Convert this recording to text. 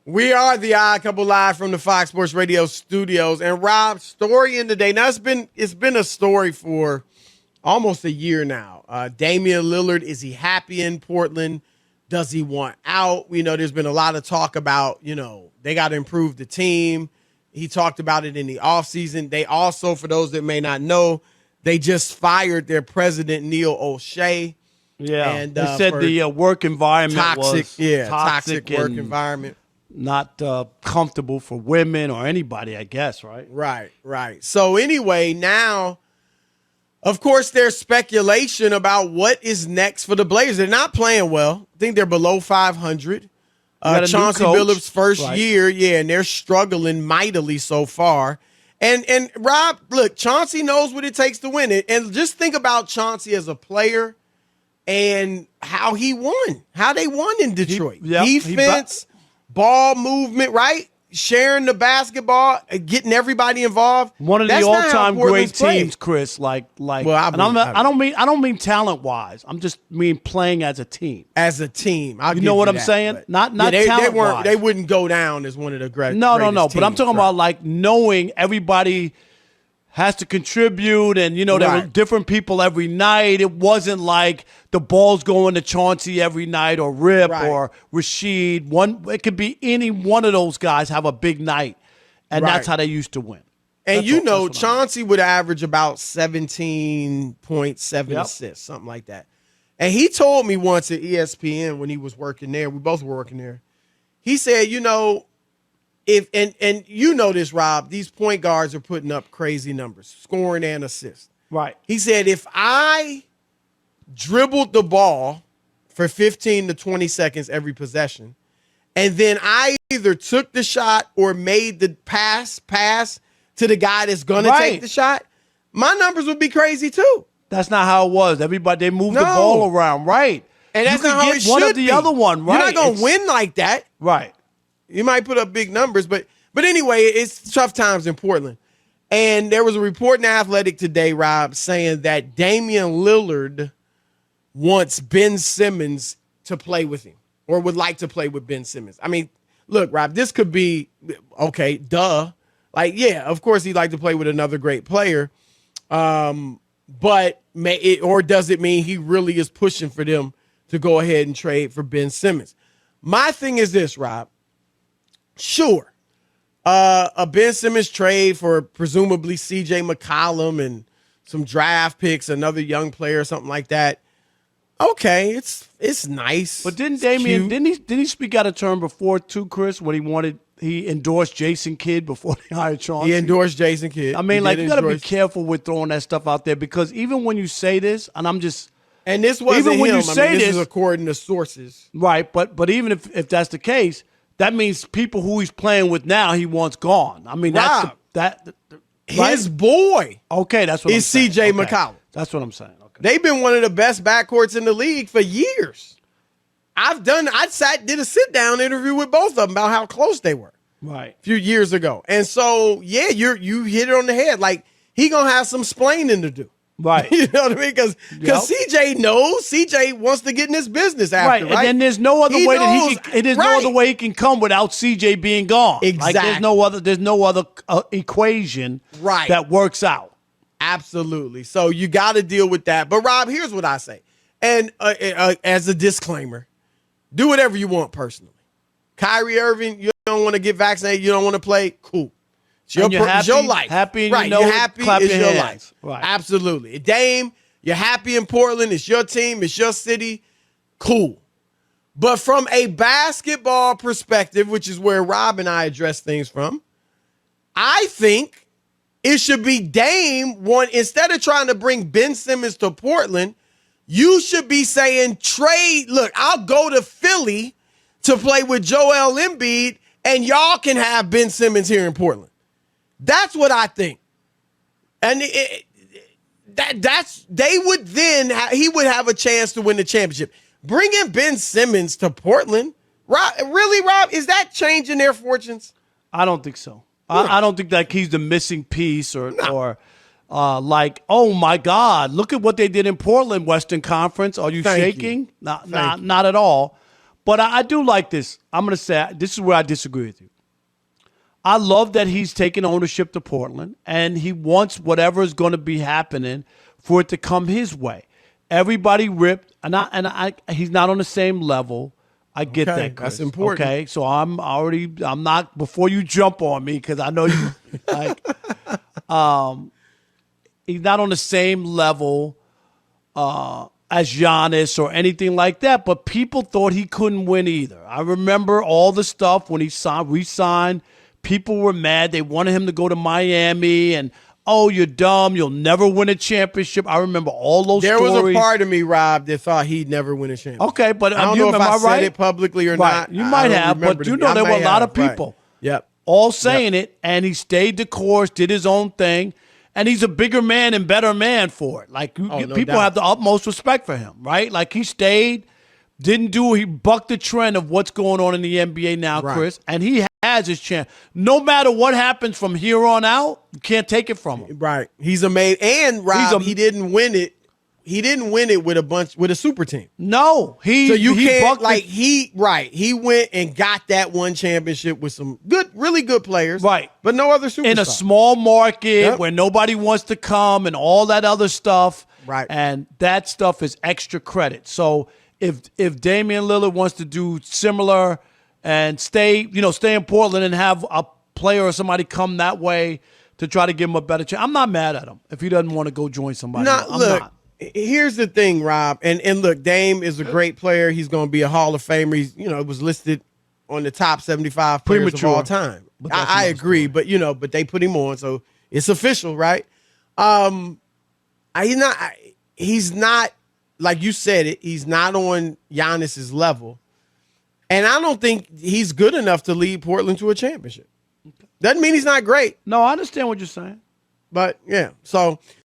We are the Odd Couple live from the Fox Sports Radio studios. And Rob, story in the day. Now it's been a story for almost a year now. Damian Lillard, is he happy in Portland? Does he want out? There's been a lot of talk about, they got to improve the team. He talked about it in the offseason. They also, for those that may not know, they just fired their president, Neil O'Shea. Yeah, and they said the work environment was toxic work environment. Not comfortable for women or anybody, I guess, right? Right. So anyway, now, of course, there's speculation about what is next for the Blazers. They're not playing well. I think they're below 500. Chauncey Billups' first year, and they're struggling mightily so far. And Rob, look, Chauncey knows what it takes to win it. And just think about Chauncey as a player and how he won, how they won in Detroit. Defense, ball movement, right? Sharing the basketball, getting everybody involved. One of the all-time great teams, Chris. I don't mean talent-wise. I'm just mean playing as a team. As a team, you know what I'm saying? Not talent-wise. They wouldn't go down as one of the greatest. No. But I'm talking about knowing everybody has to contribute, and there were different people every night. It wasn't like the ball's going to Chauncey every night or Rip or Rashid. It could be any one of those guys have a big night, and that's how they used to win. And Chauncey would average about 17.7 assists, something like that. And he told me once at ESPN when he was working there, we both were working there, he said, if you know this, Rob, these point guards are putting up crazy numbers, scoring and assists. Right. He said, if I dribbled the ball for 15 to 20 seconds every possession, and then I either took the shot or made the pass to the guy that's going to take the shot, my numbers would be crazy too. That's not how it was. They moved the ball around, right? And that's not how it should one or the other one, right? You're not going to win like that. Right. You might put up big numbers, but anyway, it's tough times in Portland. And there was a report in Athletic today, Rob, saying that Damian Lillard wants Ben Simmons to play with him or would like to play with Ben Simmons. I mean, look, Rob, this could be, okay, duh. Of course he'd like to play with another great player. But does it mean he really is pushing for them to go ahead and trade for Ben Simmons? My thing is this, Rob. Sure. A Ben Simmons trade for presumably C.J. McCollum and some draft picks, another young player or something like that. Okay, it's nice. But didn't Damian didn't he speak out of turn before too, Chris, when he endorsed Jason Kidd before they hired Chauncey? He endorsed Jason Kidd. I mean, you got to be careful with throwing that stuff out there, because even when you say this, and this wasn't even when him, you say this is according to sources, right? But even if that's the case, that means people who he's playing with now he wants gone. I mean, Rob, his boy. Okay, that's what is C.J. McCollum. That's what I'm saying. Okay. They've been one of the best backcourts in the league for years. I did a sit-down interview with both of them about how close they were. Right. A few years ago. And so, you hit it on the head. He going to have some splaining to do. Right. You know what I mean? Because CJ knows. CJ wants to get in this business after, right? And then there's no other way no other way he can come without CJ being gone. Exactly. There's no other equation that works out. Absolutely. So you got to deal with that. But Rob, here's what I say. And as a disclaimer, do whatever you want personally. Kyrie Irving, you don't want to get vaccinated, you don't want to play, cool. It's your life. Happy, and right. You're happy, clap it's your your hands. life. Right. Absolutely. Dame, you're happy in Portland. It's your team. It's your city. Cool. But from a basketball perspective, which is where Rob and I address things from, I think it should be Dame instead of trying to bring Ben Simmons to Portland, you should be saying trade. Look, I'll go to Philly to play with Joel Embiid, and y'all can have Ben Simmons here in Portland. That's what I think. And he would have a chance to win the championship. Bringing Ben Simmons to Portland, Rob, is that changing their fortunes? I don't think so. No. I don't think that he's the missing piece or oh my God, look at what they did in Portland, Western Conference. Are you shaking? Not at all. But I do like this. I'm going to say this is where I disagree with you. I love that he's taking ownership to Portland, and he wants whatever is going to be happening for it to come his way. Everybody ripped, and he's not on the same level. I get that, Chris. That's important. Okay, so I'm not, before you jump on me, because I know you, like, he's not on the same level as Giannis or anything like that, but people thought he couldn't win either. I remember all the stuff when he re-signed. People were mad. They wanted him to go to Miami, and, oh, you're dumb. You'll never win a championship. I remember all those stories. There was a part of me, Rob, that thought he'd never win a championship. Okay, but I don't know if I said it publicly or not. You might have, but you know there were a lot of people all saying it, and he stayed the course, did his own thing, and he's a bigger man and better man for it. Like, people have the utmost respect for him, right? Like, he stayed, he bucked the trend of what's going on in the NBA now, Chris, and he has his chance. No matter what happens from here on out, you can't take it from him. Right. He's amazing. And Rob, he didn't win it. He didn't win it with a super team. No, he went and got that one championship with some really good players. Right. But no other superstars. In a small market where nobody wants to come and all that other stuff. Right. And that stuff is extra credit. So if Damian Lillard wants to do similar and stay in Portland and have a player or somebody come that way to try to give him a better chance, I'm not mad at him if he doesn't want to go join somebody. I'm not. Here's the thing, Rob, and look, Dame is a great player. He's going to be a Hall of Famer. He's, was listed on the top 75 players of all time. I agree, but they put him on, so it's official, right? He's not, like you said it, he's not on Giannis's level. And I don't think he's good enough to lead Portland to a championship. Doesn't mean he's not great. No, I understand what you're saying. But, yeah, so